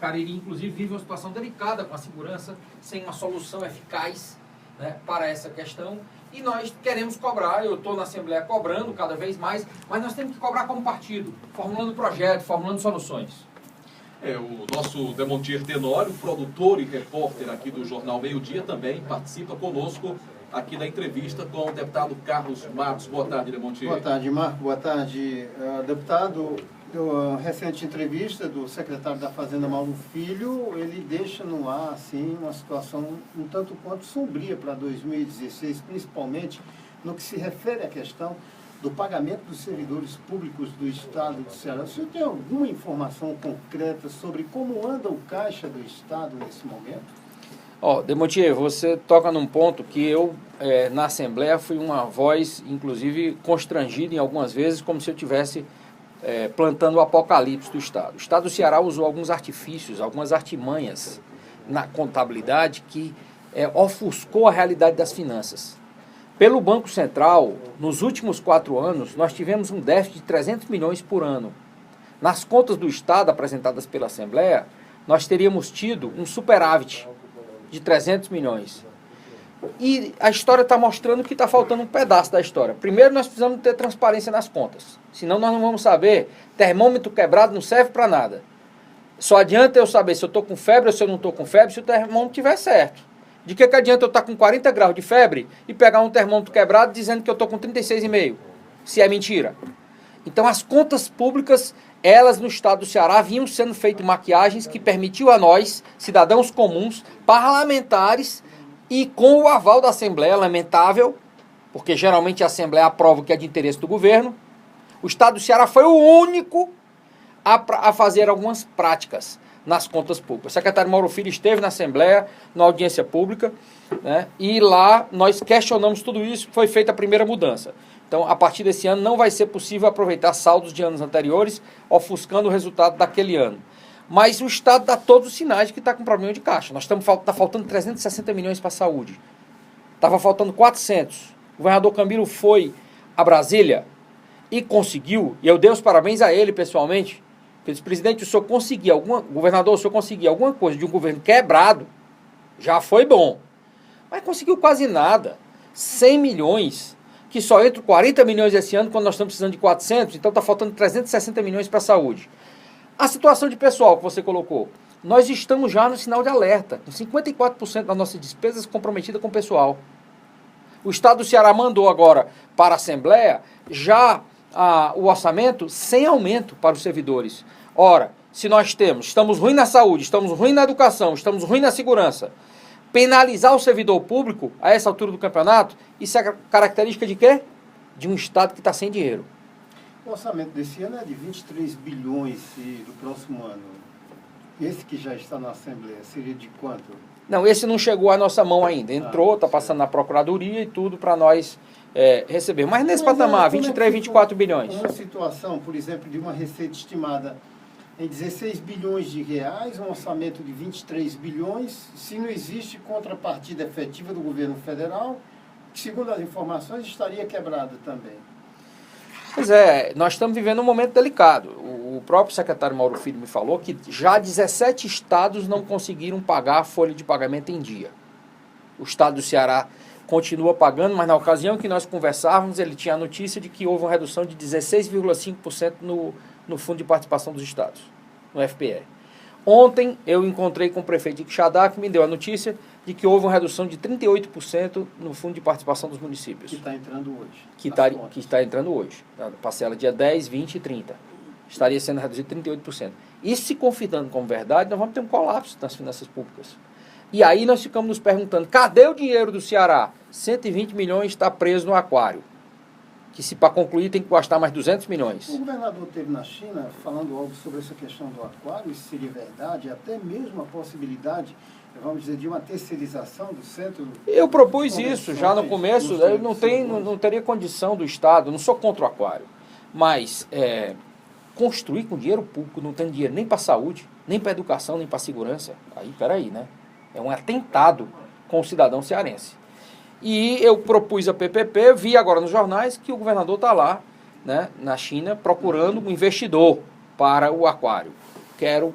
Cariri, inclusive, vive uma situação delicada com a segurança, sem uma solução eficaz, né, para essa questão. E nós queremos cobrar, eu estou na Assembleia cobrando cada vez mais, mas nós temos que cobrar como partido, formulando projetos, formulando soluções. O nosso Demontier Tenório, produtor e repórter aqui do Jornal Meio Dia, também participa conosco aqui da entrevista com o deputado Carlos Matos. Boa tarde, Demontier. Boa tarde, Marco. Boa tarde, deputado. A recente entrevista do secretário da Fazenda, Mauro Filho, ele deixa no ar assim, uma situação um tanto quanto sombria para 2016, principalmente no que se refere à questão do pagamento dos servidores públicos do Estado do Ceará. O senhor tem alguma informação concreta sobre como anda o caixa do Estado nesse momento? Demontier, você toca num ponto que eu, na Assembleia, fui uma voz, inclusive, constrangida em algumas vezes, como se eu tivesse plantando o apocalipse do Estado. O Estado do Ceará usou alguns artifícios, algumas artimanhas na contabilidade que ofuscou a realidade das finanças. Pelo Banco Central, nos últimos 4 anos, nós tivemos um déficit de 300 milhões por ano. Nas contas do Estado apresentadas pela Assembleia, nós teríamos tido um superávit de 300 milhões. E a história está mostrando que está faltando um pedaço da história. Primeiro, nós precisamos ter transparência nas contas. Senão nós não vamos saber. Termômetro quebrado não serve para nada. Só adianta eu saber se eu estou com febre ou se eu não estou com febre se o termômetro estiver certo. De que adianta eu estar com 40 graus de febre e pegar um termômetro quebrado dizendo que eu estou com 36,5? Se é mentira. Então as contas públicas, elas no estado do Ceará vinham sendo feitas maquiagens que permitiu a nós, cidadãos comuns, parlamentares, e com o aval da Assembleia, lamentável, porque geralmente a Assembleia aprova o que é de interesse do governo, o Estado do Ceará foi o único a fazer algumas práticas nas contas públicas. O secretário Mauro Filho esteve na Assembleia, na audiência pública, né, e lá nós questionamos tudo isso, foi feita a primeira mudança. Então, a partir desse ano, não vai ser possível aproveitar saldos de anos anteriores, ofuscando o resultado daquele ano. Mas o Estado dá todos os sinais de que está com problema de caixa. Está faltando 360 milhões para a saúde. Estava faltando 400. O governador Camilo foi a Brasília e conseguiu, e eu dei os parabéns a ele pessoalmente. Ele disse: presidente, o senhor conseguir governador, o senhor conseguir alguma coisa de um governo quebrado, já foi bom. Mas conseguiu quase nada. 100 milhões, que só entram 40 milhões esse ano, quando nós estamos precisando de 400, então está faltando 360 milhões para a saúde. A situação de pessoal que você colocou, nós estamos já no sinal de alerta, com 54% das nossas despesas comprometidas com o pessoal. O Estado do Ceará mandou agora para a Assembleia já o orçamento sem aumento para os servidores. Ora, se nós estamos ruim na saúde, estamos ruim na educação, estamos ruim na segurança, penalizar o servidor público a essa altura do campeonato, isso é característica de quê? De um Estado que está sem dinheiro. O orçamento desse ano é de 23 bilhões e do próximo ano. Esse que já está na Assembleia seria de quanto? Não, esse não chegou à nossa mão ainda. Entrou, está passando na Procuradoria e tudo para nós receber. Mas nesse patamar, 23, 24 bilhões. Uma situação, por exemplo, de uma receita estimada em 16 bilhões de reais, um orçamento de 23 bilhões, se não existe contrapartida efetiva do governo federal, que, segundo as informações, estaria quebrada também. Pois é, nós estamos vivendo um momento delicado. O próprio secretário Mauro Filho me falou que já 17 estados não conseguiram pagar a folha de pagamento em dia. O estado do Ceará continua pagando, mas na ocasião que nós conversávamos, ele tinha a notícia de que houve uma redução de 16,5% no Fundo de Participação dos Estados, no FPE. Ontem eu encontrei com o prefeito de Quixadá, que me deu a notícia de que houve uma redução de 38% no Fundo de Participação dos Municípios. Que está entrando hoje. Que está entrando hoje. A parcela dia 10, 20 e 30. Estaria sendo reduzido 38%. Isso se confirmando como verdade, nós vamos ter um colapso nas finanças públicas. E aí nós ficamos nos perguntando, cadê o dinheiro do Ceará? 120 milhões está preso no aquário. Que se para concluir tem que gastar mais 200 milhões. O governador esteve na China falando algo sobre essa questão do aquário, isso seria verdade, até mesmo a possibilidade, vamos dizer, de uma terceirização do centro. Eu propus isso já no começo, eu não teria condição do Estado, não sou contra o aquário, mas construir com dinheiro público, não tem dinheiro nem para a saúde, nem para a educação, nem para a segurança, aí peraí, né? É um atentado com o cidadão cearense. E eu propus a PPP, vi agora nos jornais que o governador está lá, né, na China, procurando um investidor para o aquário. Quero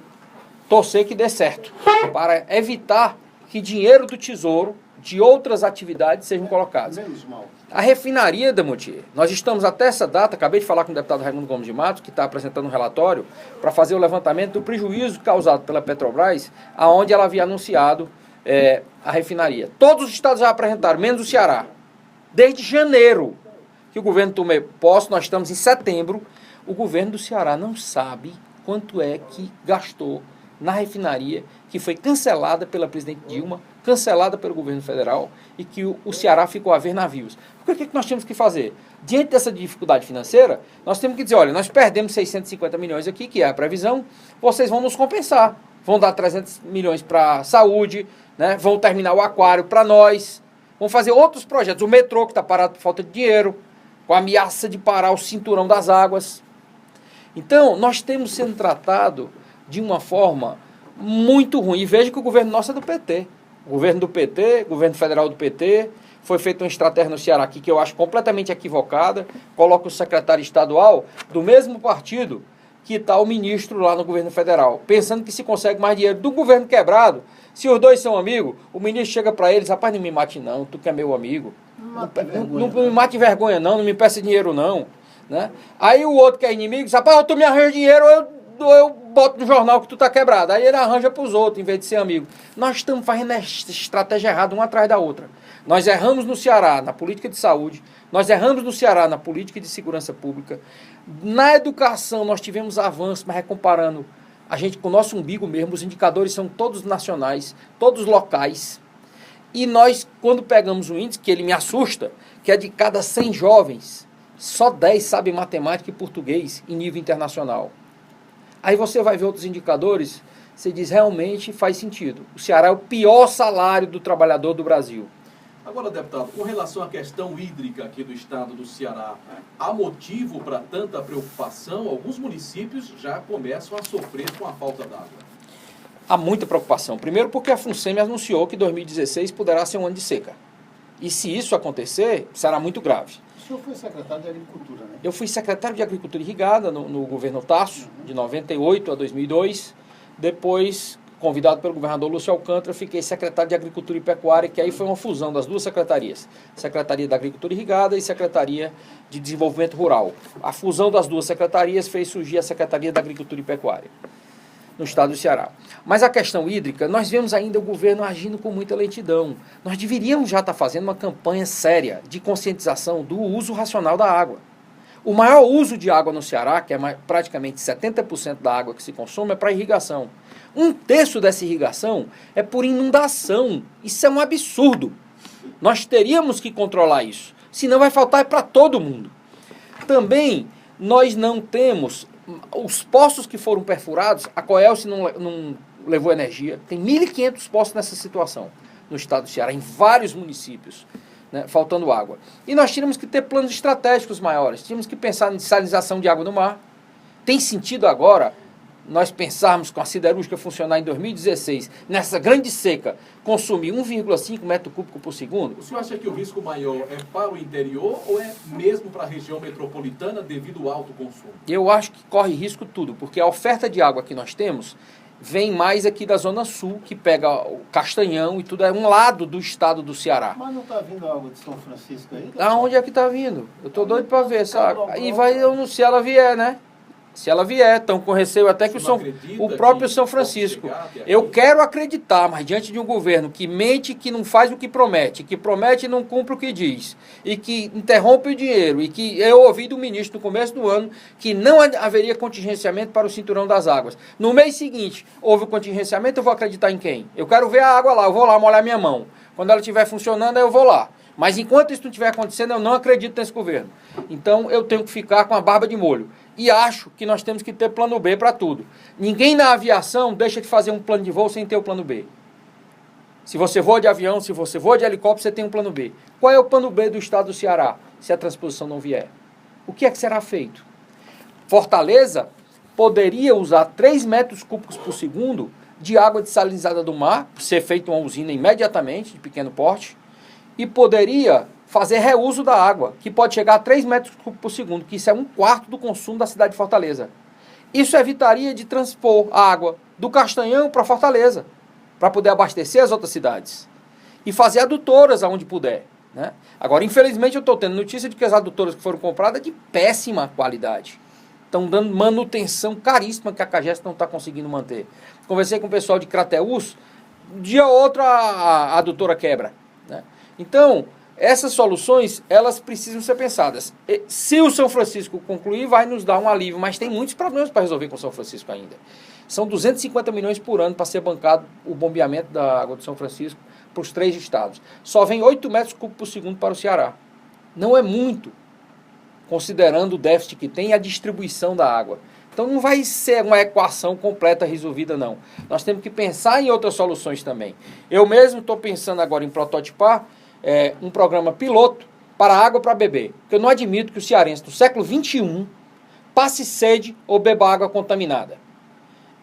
torcer que dê certo, para evitar que dinheiro do Tesouro, de outras atividades, sejam colocados. Menos mal. A refinaria, Demontier, nós estamos até essa data, acabei de falar com o deputado Raimundo Gomes de Matos, que está apresentando um relatório para fazer o levantamento do prejuízo causado pela Petrobras, aonde ela havia anunciado a refinaria. Todos os estados já apresentaram, menos o Ceará. Desde janeiro que o governo tomou posse, nós estamos em setembro, o governo do Ceará não sabe quanto é que gastou na refinaria, que foi cancelada pela presidente Dilma, cancelada pelo governo federal, e que o Ceará ficou a ver navios. Porque o que nós temos que fazer? Diante dessa dificuldade financeira, nós temos que dizer, olha, nós perdemos 650 milhões aqui, que é a previsão, vocês vão nos compensar. Vão dar 300 milhões para a saúde, né? Vão terminar o aquário para nós, vão fazer outros projetos. O metrô, que está parado por falta de dinheiro, com a ameaça de parar o cinturão das águas. Então, nós temos sendo tratado de uma forma muito ruim. E veja que o governo nosso é do PT. O governo do PT, governo federal do PT, foi feita uma estratégia no Ceará aqui que eu acho completamente equivocada. Coloca o secretário estadual do mesmo partido que está o ministro lá no governo federal, pensando que se consegue mais dinheiro do governo quebrado. Se os dois são amigos, o ministro chega para eles, rapaz, não me mate não, tu que é meu amigo. Não me mate vergonha não me peça dinheiro não. Né? Aí o outro que é inimigo diz, rapaz, tu me arranja dinheiro, eu boto no jornal que tu tá quebrado. Aí ele arranja para os outros, em vez de ser amigo. Nós estamos fazendo essa estratégia errada, uma atrás da outra. Nós erramos no Ceará na política de saúde, nós erramos no Ceará na política de segurança pública. Na educação nós tivemos avanços, mas comparando a gente com o nosso umbigo mesmo, os indicadores são todos nacionais, todos locais. E nós, quando pegamos um índice, que ele me assusta, que é de cada 100 jovens, só 10 sabem matemática e português em nível internacional. Aí você vai ver outros indicadores, você diz, realmente faz sentido. O Ceará é o pior salário do trabalhador do Brasil. Agora, deputado, com relação à questão hídrica aqui do estado do Ceará, há motivo para tanta preocupação? Alguns municípios já começam a sofrer com a falta d'água. Há muita preocupação. Primeiro porque a FUNSEMI anunciou que 2016 poderá ser um ano de seca. E se isso acontecer, será muito grave. O senhor foi secretário de Agricultura, né? Eu fui secretário de Agricultura Irrigada no governo Tasso, de 98 a 2002. Depois, convidado pelo governador Lúcio Alcântara, fiquei secretário de Agricultura e Pecuária, que aí foi uma fusão das duas secretarias. Secretaria da Agricultura Irrigada e Secretaria de Desenvolvimento Rural. A fusão das duas secretarias fez surgir a Secretaria da Agricultura e Pecuária, no estado do Ceará. Mas a questão hídrica, nós vemos ainda o governo agindo com muita lentidão. Nós deveríamos já estar fazendo uma campanha séria de conscientização do uso racional da água. O maior uso de água no Ceará, que é praticamente 70% da água que se consome, é para irrigação. 1/3 dessa irrigação é por inundação. Isso é um absurdo. Nós teríamos que controlar isso. Senão vai faltar para todo mundo. Também nós não temos os poços que foram perfurados, a Coelce não levou energia. Tem 1.500 poços nessa situação no estado do Ceará, em vários municípios, né, faltando água. E nós tínhamos que ter planos estratégicos maiores, tínhamos que pensar em salinização de água no mar. Tem sentido agora nós pensarmos com a siderúrgica funcionar em 2016, nessa grande seca, consumir 1,5 metro cúbico por segundo? O senhor acha que o risco maior é para o interior ou é mesmo para a região metropolitana devido ao alto consumo? Eu acho que corre risco tudo, porque a oferta de água que nós temos vem mais aqui da Zona Sul, que pega o Castanhão e tudo, é um lado do estado do Ceará. Mas não está vindo água de São Francisco aí? Aonde é que está vindo? Eu estou doido para ver, sabe? E vai, se ela vier, né? Se ela vier, estão com receio até que o próprio São Francisco. Eu quero acreditar, mas diante de um governo que mente, que não faz o que promete e não cumpre o que diz, e que interrompe o dinheiro, e que eu ouvi do ministro no começo do ano que não haveria contingenciamento para o cinturão das águas. No mês seguinte, houve o contingenciamento, eu vou acreditar em quem? Eu quero ver a água lá, eu vou lá molhar minha mão. Quando ela estiver funcionando, eu vou lá. Mas enquanto isso não estiver acontecendo, eu não acredito nesse governo. Então eu tenho que ficar com a barba de molho. E acho que nós temos que ter plano B para tudo. Ninguém na aviação deixa de fazer um plano de voo sem ter o plano B. Se você voa de avião, se você voa de helicóptero, você tem um plano B. Qual é o plano B do estado do Ceará, se a transposição não vier? O que é que será feito? Fortaleza poderia usar 3 metros cúbicos por segundo de água dessalinizada do mar, ser feita uma usina imediatamente, de pequeno porte, e poderia fazer reuso da água, que pode chegar a 3 metros cúbicos por segundo, que isso é 1/4 do consumo da cidade de Fortaleza. Isso evitaria de transpor água do Castanhão para Fortaleza, para poder abastecer as outras cidades. E fazer adutoras aonde puder, né? Agora, infelizmente, eu estou tendo notícia de que as adutoras que foram compradas é de péssima qualidade. Estão dando manutenção caríssima que a CAGES não está conseguindo manter. Conversei com o pessoal de Crateús, um dia ou outro a adutora quebra, né? Então, essas soluções, elas precisam ser pensadas. E, se o São Francisco concluir, vai nos dar um alívio, mas tem muitos problemas para resolver com o São Francisco ainda. São 250 milhões por ano para ser bancado o bombeamento da água do São Francisco para os 3 estados. Só vem 8 metros cúbicos por segundo para o Ceará. Não é muito, considerando o déficit que tem e a distribuição da água. Então não vai ser uma equação completa resolvida, não. Nós temos que pensar em outras soluções também. Eu mesmo estou pensando agora em prototipar um programa piloto para água para beber. Porque eu não admito que o cearense do século XXI passe sede ou beba água contaminada.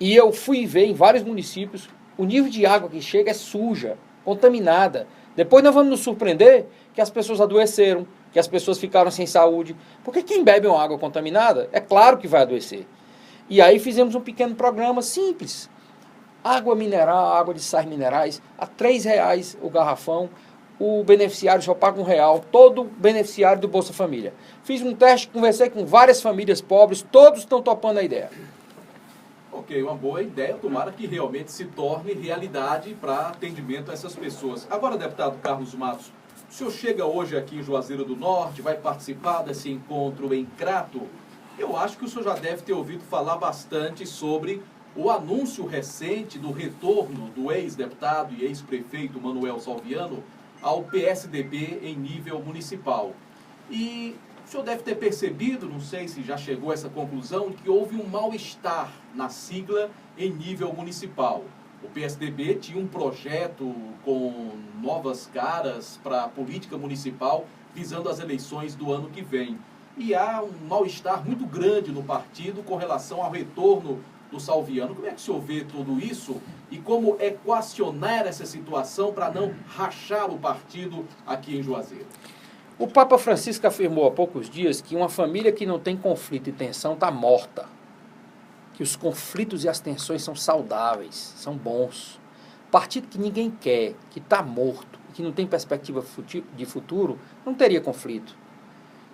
E eu fui ver em vários municípios, o nível de água que chega é suja, contaminada. Depois nós vamos nos surpreender que as pessoas adoeceram, que as pessoas ficaram sem saúde. Porque quem bebe uma água contaminada, é claro que vai adoecer. E aí fizemos um pequeno programa simples. Água mineral, água de sais minerais, a R$3 o garrafão. O beneficiário só paga R$1, todo beneficiário do Bolsa Família. Fiz um teste, conversei com várias famílias pobres, todos estão topando a ideia. Ok, uma boa ideia, tomara que realmente se torne realidade para atendimento a essas pessoas. Agora, deputado Carlos Matos, o senhor chega hoje aqui em Juazeiro do Norte, vai participar desse encontro em Crato. Eu acho que o senhor já deve ter ouvido falar bastante sobre o anúncio recente do retorno do ex-deputado e ex-prefeito Manuel Salviano ao PSDB em nível municipal. E o senhor deve ter percebido, não sei se já chegou a essa conclusão, que houve um mal-estar na sigla em nível municipal. O PSDB tinha um projeto com novas caras para a política municipal visando as eleições do ano que vem. E há um mal-estar muito grande no partido com relação ao retorno do Salviano. Como é que o senhor vê tudo isso e como equacionar essa situação para não rachar o partido aqui em Juazeiro? O Papa Francisco afirmou há poucos dias que uma família que não tem conflito e tensão está morta. Que os conflitos e as tensões são saudáveis, são bons. Partido que ninguém quer, que está morto, que não tem perspectiva de futuro, não teria conflito.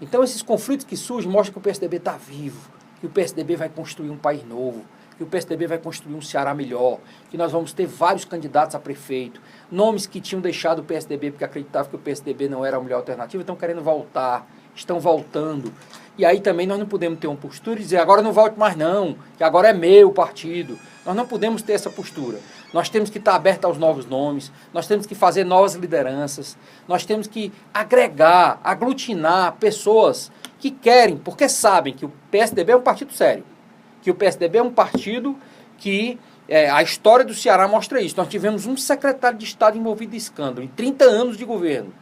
Então esses conflitos que surgem mostram que o PSDB está vivo, que o PSDB vai construir um país novo, que o PSDB vai construir um Ceará melhor, que nós vamos ter vários candidatos a prefeito, nomes que tinham deixado o PSDB porque acreditavam que o PSDB não era a melhor alternativa, estão querendo voltar, estão voltando. E aí também nós não podemos ter uma postura e dizer, agora não volte mais não, que agora é meu partido. Nós não podemos ter essa postura. Nós temos que estar abertos aos novos nomes, nós temos que fazer novas lideranças, nós temos que agregar, aglutinar pessoas que querem, porque sabem que o PSDB é um partido sério, que o PSDB é um partido que a história do Ceará mostra isso. Nós tivemos um secretário de Estado envolvido em escândalo, em 30 anos de governo.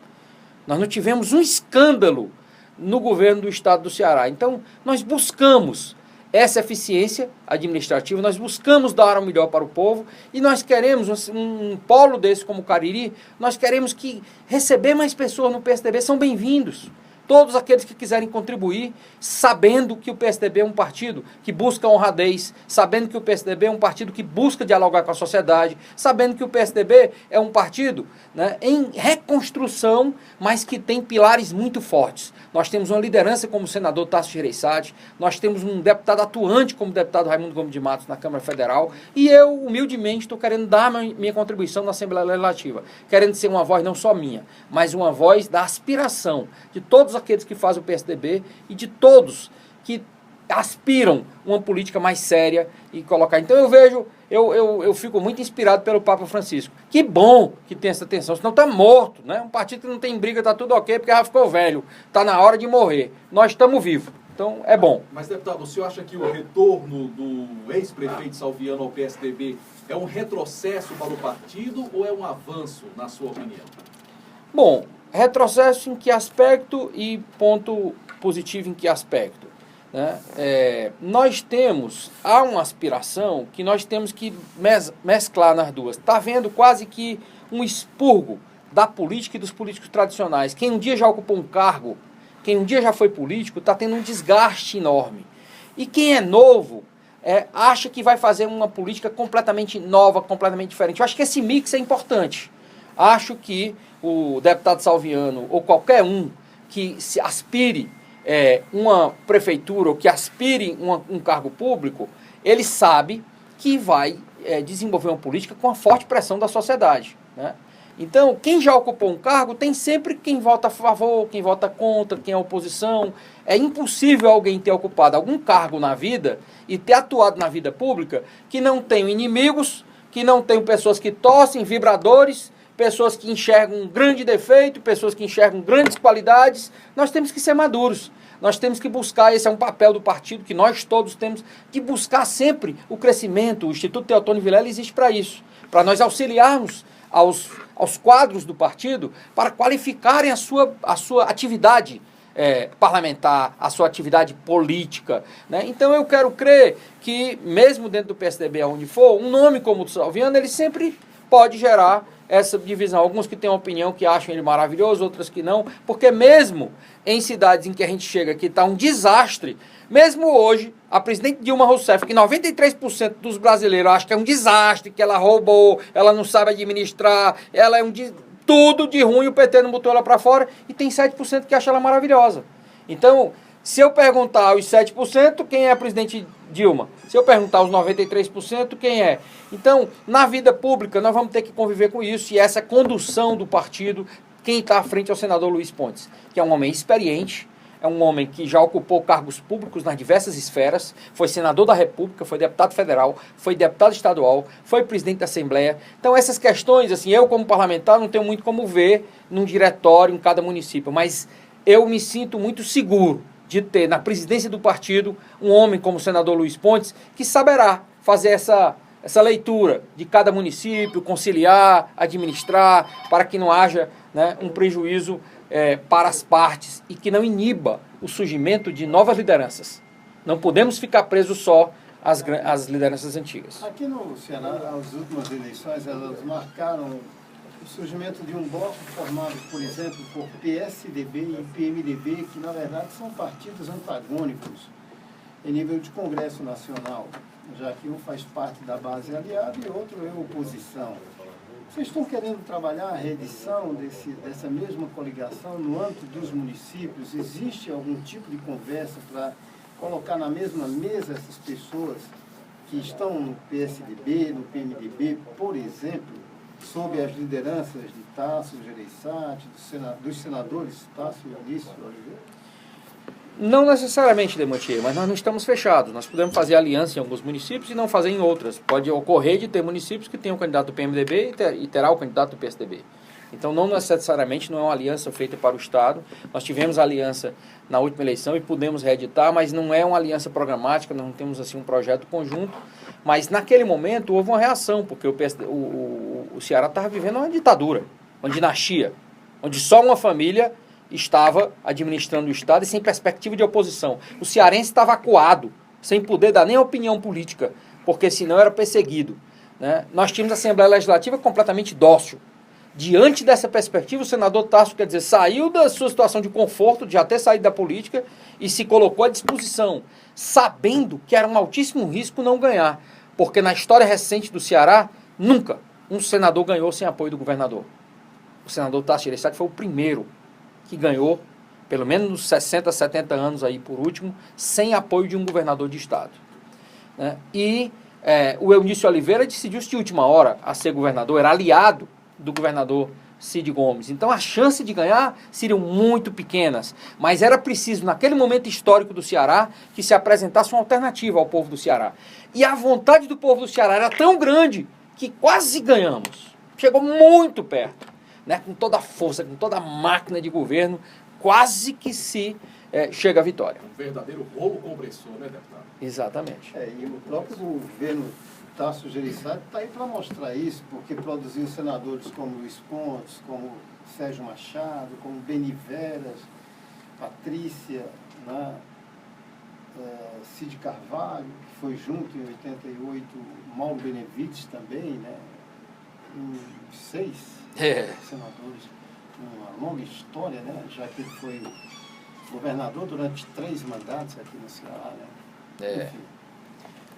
Nós não tivemos um escândalo no governo do Estado do Ceará. Então, nós buscamos essa eficiência administrativa, nós buscamos dar o melhor para o povo e nós queremos um polo desse como o Cariri, nós queremos que receber mais pessoas no PSDB são bem-vindos. Todos aqueles que quiserem contribuir, sabendo que o PSDB é um partido que busca honradez, sabendo que o PSDB é um partido que busca dialogar com a sociedade, sabendo que o PSDB é um partido, né, em reconstrução, mas que tem pilares muito fortes. Nós temos uma liderança como o senador Tasso Gereissati, nós temos um deputado atuante como o deputado Raimundo Gomes de Matos na Câmara Federal, e eu, humildemente, estou querendo dar minha contribuição na Assembleia Legislativa, querendo ser uma voz não só minha, mas uma voz da aspiração de todos aqueles que fazem o PSDB e de todos que aspiram uma política mais séria e colocar. Então eu fico muito inspirado pelo Papa Francisco. Que bom que tem essa tensão, senão está morto, né? Um partido que não tem briga, está tudo ok, porque já ficou velho, está na hora de morrer. Nós estamos vivos, então é bom. Mas, deputado, o senhor acha que o retorno do ex-prefeito Salviano ao PSDB é um retrocesso para o partido ou é um avanço, na sua opinião? Bom, retrocesso em que aspecto e ponto positivo em que aspecto? Né? Há uma aspiração que nós temos que mesclar nas duas. Está havendo quase que um expurgo da política e dos políticos tradicionais. Quem um dia já ocupou um cargo, quem um dia já foi político, está tendo um desgaste enorme. E quem é novo acha que vai fazer uma política completamente nova, completamente diferente. Eu acho que esse mix é importante. Acho que o deputado Salviano, ou qualquer um que se aspire uma prefeitura, ou que aspire um cargo público, ele sabe que vai desenvolver uma política com a forte pressão da sociedade, né? Então, quem já ocupou um cargo tem sempre quem vota a favor, quem vota contra, quem é oposição. É impossível alguém ter ocupado algum cargo na vida e ter atuado na vida pública que não tenha inimigos, que não tenha pessoas que torcem, vibradores, pessoas que enxergam um grande defeito, pessoas que enxergam grandes qualidades. Nós temos que ser maduros. Nós temos que buscar, esse é um papel do partido, que nós todos temos que buscar sempre o crescimento. O Instituto Teotônio Vilela existe para isso, para nós auxiliarmos aos quadros do partido para qualificarem a sua atividade parlamentar, a sua atividade política, né? Então eu quero crer que, mesmo dentro do PSDB, aonde for, um nome como o Salviano, ele sempre pode gerar essa divisão. Alguns que têm uma opinião que acham ele maravilhoso, outros que não, porque mesmo em cidades em que a gente chega que está um desastre, mesmo hoje, a presidente Dilma Rousseff, que 93% dos brasileiros acham que é um desastre, que ela roubou, ela não sabe administrar, ela é tudo de ruim, o PT não botou ela para fora, e tem 7% que acha ela maravilhosa. Então, se eu perguntar aos 7%, quem é a presidente Dilma? Se eu perguntar aos 93%, quem é? Então, na vida pública, nós vamos ter que conviver com isso, e essa condução do partido, quem está à frente é o senador Luiz Pontes, que é um homem experiente, é um homem que já ocupou cargos públicos nas diversas esferas, foi senador da República, foi deputado federal, foi deputado estadual, foi presidente da Assembleia. Então essas questões, assim, eu como parlamentar não tenho muito como ver num diretório em cada município, mas eu me sinto muito seguro de ter na presidência do partido um homem como o senador Luiz Pontes, que saberá fazer essa leitura de cada município, conciliar, administrar, para que não haja, né, um prejuízo para as partes e que não iniba o surgimento de novas lideranças. Não podemos ficar presos só às lideranças antigas. Aqui no Ceará, as últimas eleições, elas marcaram o surgimento de um bloco formado, por exemplo, por PSDB e PMDB, que na verdade são partidos antagônicos em nível de Congresso Nacional, já que um faz parte da base aliada e outro é oposição. Vocês estão querendo trabalhar a reedição dessa mesma coligação no âmbito dos municípios? Existe algum tipo de conversa para colocar na mesma mesa essas pessoas que estão no PSDB, no PMDB, por exemplo, sob as lideranças de Tasso Gereissati, dos senadores Tasso e Eunício Oliveira? Não necessariamente, Demotier, mas nós não estamos fechados. Nós podemos fazer aliança em alguns municípios e não fazer em outras. Pode ocorrer de ter municípios que tenham o candidato do PMDB e terá o candidato do PSDB. Então, não necessariamente não é uma aliança feita para o Estado. Nós tivemos aliança na última eleição e pudemos reeditar, mas não é uma aliança programática, nós não temos assim um projeto conjunto. Mas naquele momento houve uma reação, porque o Ceará estava vivendo uma ditadura, uma dinastia, onde só uma família estava administrando o Estado e sem perspectiva de oposição. O cearense estava acuado, sem poder dar nem opinião política, porque senão era perseguido, né? Nós tínhamos a Assembleia Legislativa completamente dócil. Diante dessa perspectiva, o senador Tasso, quer dizer, saiu da sua situação de conforto, de já ter saído da política, e se colocou à disposição, sabendo que era um altíssimo risco não ganhar, porque na história recente do Ceará, nunca um senador ganhou sem apoio do governador. O senador Tasso Gereissati foi o primeiro que ganhou, pelo menos nos 60, 70 anos aí por último, sem apoio de um governador de estado, né? E o Eunício Oliveira decidiu-se de última hora a ser governador, era aliado do governador Cid Gomes. Então as chances de ganhar seriam muito pequenas, mas era preciso, naquele momento histórico do Ceará, que se apresentasse uma alternativa ao povo do Ceará. E a vontade do povo do Ceará era tão grande que quase ganhamos. Chegou muito perto, né, com toda a força, com toda a máquina de governo, quase que se chega à vitória. Um verdadeiro rolo compressor, né, deputado? Exatamente. E o próprio governo Tasso Gereissati está aí para mostrar isso, porque produziu senadores como Luiz Pontes, como Sérgio Machado, como Beni Veras, Patrícia, né, Cid Carvalho, que foi junto em 88, Mauro Benevides também, né, 6 senadores, uma longa história, né, já que ele foi governador durante 3 mandatos aqui no Ceará, né.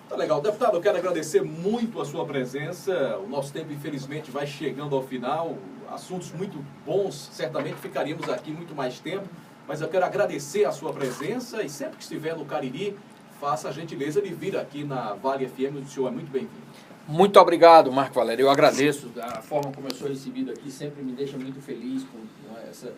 Então, Tá legal. Deputado, eu quero agradecer muito a sua presença. O nosso tempo, infelizmente, vai chegando ao final. Assuntos muito bons, certamente ficaríamos aqui muito mais tempo, mas eu quero agradecer a sua presença e sempre que estiver no Cariri, faça a gentileza de vir aqui na Vale FM, o senhor é muito bem-vindo. Muito obrigado, Marco Valério. Eu agradeço a forma como eu sou recebido aqui, sempre me deixa muito feliz com essa